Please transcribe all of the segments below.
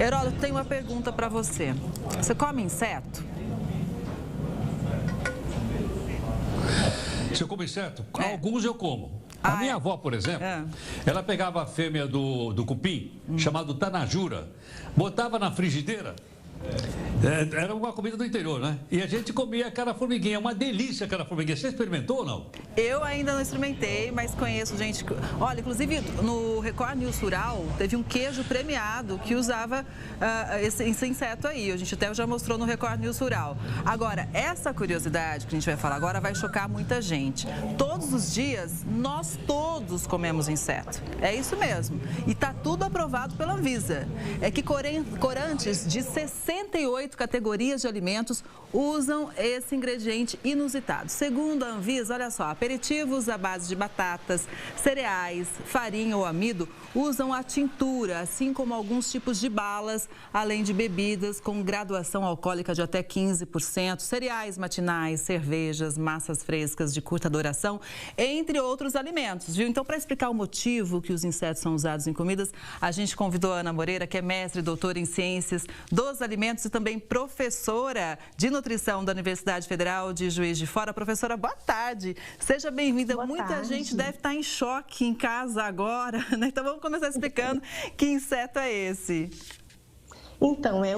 Heródoto, tem uma pergunta para você. Você come inseto? Se eu como inseto? Alguns eu como. A minha avó, por exemplo, ela pegava a fêmea do cupim, chamado tanajura, botava na frigideira. Era uma comida do interior, né? E a gente comia aquela formiguinha, uma delícia aquela formiguinha. Você experimentou ou não? Eu ainda não experimentei, mas conheço gente... Olha, inclusive no Record News Rural, teve um queijo premiado que usava esse inseto aí. A gente até já mostrou no Record News Rural. Agora, essa curiosidade que a gente vai falar agora vai chocar muita gente. Todos os dias, nós todos comemos inseto. É isso mesmo. E está tudo aprovado pela Anvisa. É que corantes de 68 categorias de alimentos usam esse ingrediente inusitado. Segundo a Anvisa, olha só, aperitivos à base de batatas, cereais, farinha ou amido usam a tintura, assim como alguns tipos de balas, além de bebidas com graduação alcoólica de até 15%, cereais matinais, cervejas, massas frescas de curta duração, entre outros alimentos, viu? Então, para explicar o motivo que os insetos são usados em comidas, a gente convidou a Ana Moreira, que é mestre e doutora em ciências dos alimentos e também professora de nutrição da Universidade Federal de Juiz de Fora. Professora, boa tarde. Seja bem-vinda. Muita gente deve estar em choque em casa agora, né? Então vamos começar explicando que inseto é esse. Então, é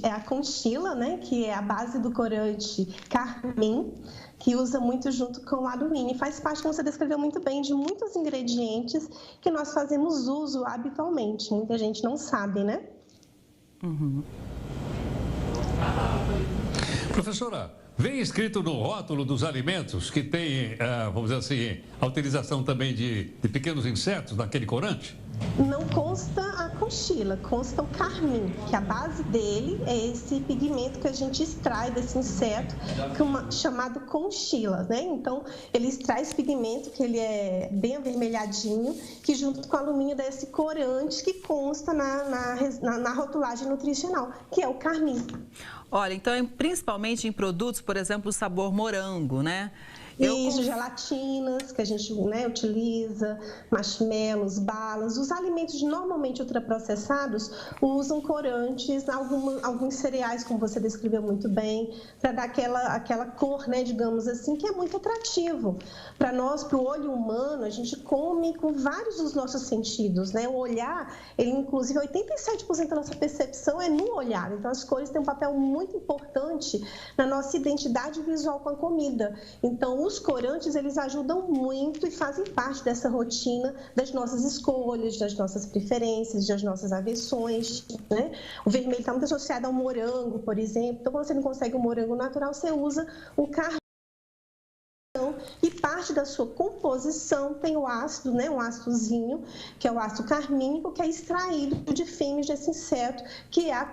a conchila, né, que é a base do corante carmim, que usa muito junto com o alumínio. E faz parte, como você descreveu muito bem, de muitos ingredientes que nós fazemos uso habitualmente. Muita gente não sabe, né? Uhum. Professora, vem escrito no rótulo dos alimentos que tem, vamos dizer assim, a utilização também de pequenos insetos naquele corante? Não consta a conchila, consta o carmim, que a base dele é esse pigmento que a gente extrai desse inseto, chamado conchila, né? Então, ele extrai esse pigmento, que ele é bem avermelhadinho, que junto com o alumínio dá esse corante que consta na rotulagem nutricional, que é o carmim. Olha, então, principalmente em produtos, por exemplo, o sabor morango, né? Isso, gelatinas que a gente utiliza, marshmallows, balas. Os alimentos normalmente ultraprocessados usam corantes, alguns cereais, como você descreveu muito bem, para dar aquela cor, né, digamos assim, que é muito atrativo. Para nós, para o olho humano, a gente come com vários dos nossos sentidos, né? O olhar, ele inclusive 87% da nossa percepção é no olhar. Então, as cores têm um papel muito importante na nossa identidade visual com a comida. Então, os corantes, eles ajudam muito e fazem parte dessa rotina das nossas escolhas, das nossas preferências, das nossas aversões, né? O vermelho está muito associado ao morango, por exemplo. Então, quando você não consegue o morango natural, você usa o carmim. E parte da sua composição tem o ácido, né, um ácidozinho, que é o ácido carmínico, que é extraído de fêmeas desse inseto, que é a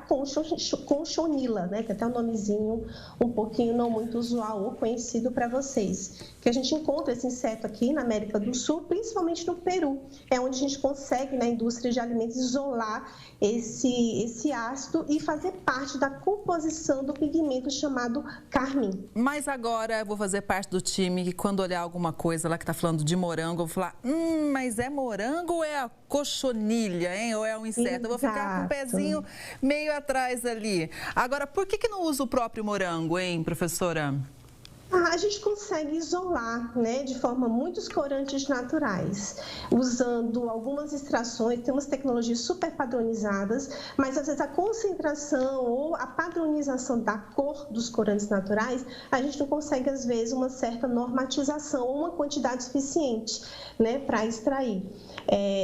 conchonila, né, que é até um nomezinho um pouquinho não muito usual ou conhecido para vocês. Que a gente encontra esse inseto aqui na América do Sul, principalmente no Peru. É onde a gente consegue, na indústria de alimentos, isolar esse ácido e fazer parte da composição do pigmento chamado carmim. Mas agora eu vou fazer parte do time que quando olhar alguma coisa lá que está falando de morango, eu vou falar, mas é morango ou é a cochonilha, hein? Ou é um inseto? Exato. Eu vou ficar com o pezinho meio atrás ali. Agora, por que não usa o próprio morango, hein, professora? A gente consegue isolar, né, de forma muitos corantes naturais, usando algumas extrações, temos tecnologias super padronizadas, mas às vezes a concentração ou a padronização da cor dos corantes naturais, a gente não consegue às vezes uma certa normatização ou uma quantidade suficiente, né, para extrair.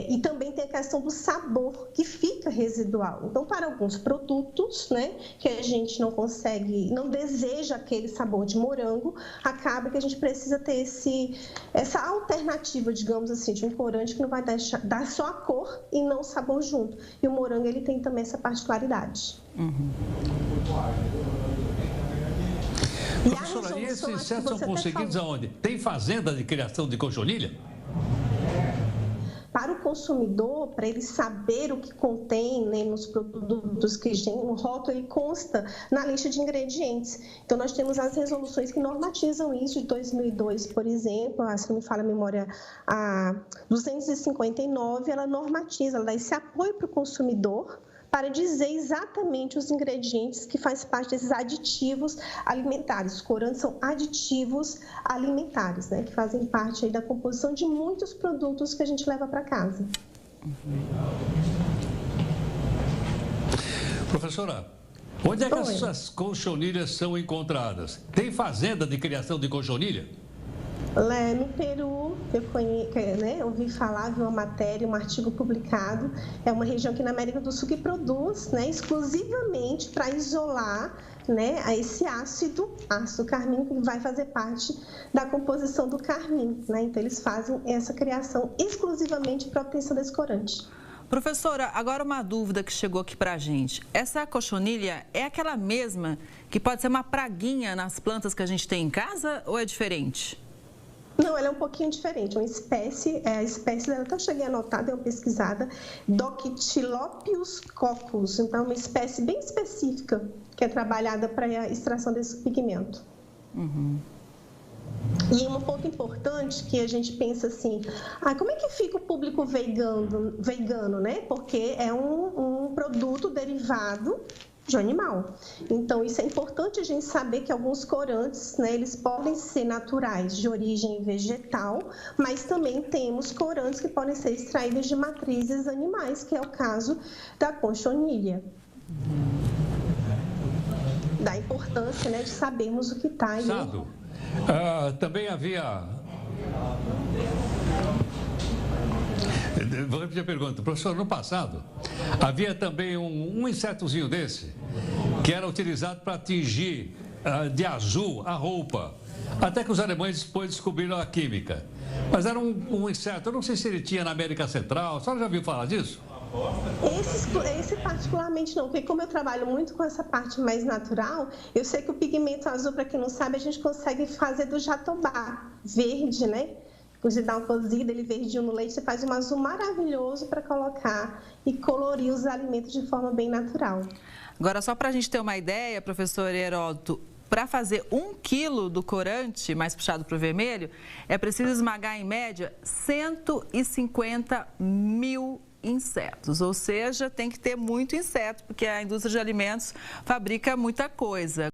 E também tem a questão do sabor, que fica residual. Então, para alguns produtos, né, que a gente não consegue, não deseja aquele sabor de morango, acaba que a gente precisa ter essa alternativa, digamos assim, de um corante que não vai dar só a cor e não o sabor junto. E o morango, ele tem também essa particularidade. Uhum. Professora, e esses insetos são conseguidos aonde? Tem fazenda de criação de cochonilha? Para o consumidor, para ele saber o que contém, né, nos produtos que tem, o rótulo ele consta na lista de ingredientes. Então, nós temos as resoluções que normatizam isso de 2002, por exemplo, se não me falha a memória, a 259, ela normatiza, ela dá esse apoio para o consumidor, para dizer exatamente os ingredientes que fazem parte desses aditivos alimentares. Os corantes são aditivos alimentares, né, que fazem parte aí da composição de muitos produtos que a gente leva para casa. Professora, onde é que essas cochonilhas são encontradas? Tem fazenda de criação de cochonilha? Lá no Peru, eu ouvi falar, vi uma matéria, um artigo publicado. É uma região aqui na América do Sul que produz, né, exclusivamente para isolar, né, esse ácido carmim, que vai fazer parte da composição do carmim, né? Então, eles fazem essa criação exclusivamente para obtenção desse corante. Professora, agora uma dúvida que chegou aqui para a gente. Essa cochonilha é aquela mesma que pode ser uma praguinha nas plantas que a gente tem em casa ou é diferente? Não, ela é um pouquinho diferente, uma espécie, a espécie dela, até eu cheguei a anotar, dei uma pesquisada, Doctylopius coccus, então é uma espécie bem específica que é trabalhada para a extração desse pigmento. E um ponto importante que a gente pensa assim, como é que fica o público vegano, né? Porque é um produto derivado de animal. Então, isso é importante a gente saber que alguns corantes, né, eles podem ser naturais, de origem vegetal, mas também temos corantes que podem ser extraídos de matrizes animais, que é o caso da cochonilha. Da importância, né, de sabermos o que está aí. Sado, também havia... Vou repetir a pergunta. Professor, no passado, havia também um insetozinho desse, que era utilizado para atingir de azul a roupa. Até que os alemães depois descobriram a química. Mas era um inseto, eu não sei se ele tinha na América Central. A senhora já ouviu falar disso? Esse particularmente não, porque como eu trabalho muito com essa parte mais natural, eu sei que o pigmento azul, para quem não sabe, a gente consegue fazer do jatobá verde, né? Você dá uma cozida, ele verdinho no leite, você faz um azul maravilhoso para colocar e colorir os alimentos de forma bem natural. Agora, só para a gente ter uma ideia, professor Heródoto, para fazer 1 quilo do corante, mais puxado para o vermelho, é preciso esmagar, em média, 150 mil insetos. Ou seja, tem que ter muito inseto, porque a indústria de alimentos fabrica muita coisa.